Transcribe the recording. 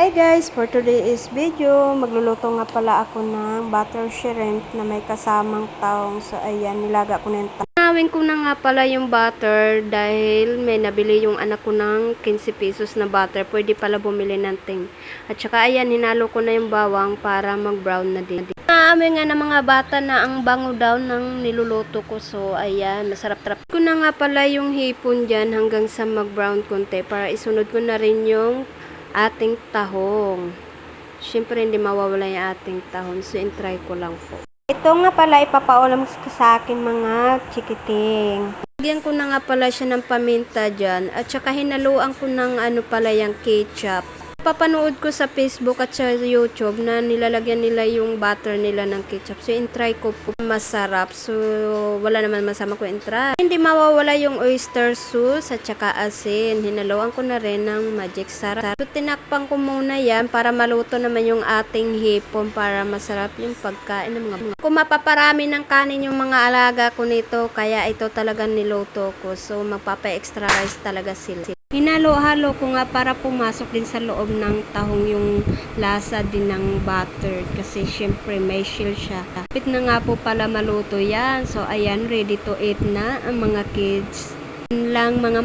Hi guys, for today's video, magluluto nga pala ako ng butter shrimp na may kasamang taong. So ayan, nilaga ko na yung taong. Nawin ko na nga pala yung butter dahil may nabili yung anak ko ng 15 pesos na butter. Pwede pala bumili ng ting. At saka ayan, hinalo ko na yung bawang para mag-brown na din. Naamoy nga ng mga bata na ang bango daw ng niluluto ko. So ayan, masarap-tarap. Ko na nga pala yung hipon dyan hanggang sa mag-brown konti para isunod ko na rin yung ating tahong. Siyempre hindi mawawala yung ating tahong. So in-try ko lang po. Ito nga pala ipapaulam ko sa akin mga chikiting. Lagyan ko na nga pala siya ng paminta dyan. At saka hinaluan ko ng ano pala yung ketchup. Papanood ko sa Facebook at sa YouTube na nilalagyan nila yung butter nila ng ketchup. So in-try ko po, masarap. So wala naman masama ko in-try. Hindi mawawala yung oyster sauce at saka asin. Hinaluan ko na rin ng magic sarap. So tinakpan ko muna yan para maluto naman yung ating hipon para masarap yung pagkain ng mga. Kung mapaparami ng kanin yung mga alaga ko nito, kaya ito talaga niluto ko. So magpapa-extra rice talaga sila. Hinalo-halo ko nga para pumasok din sa loob ng tahong yung lasa din ng butter kasi syempre may shell siya. Kapit na nga po pala maluto yan. So ayan, ready to eat na ang mga kids. Lang mga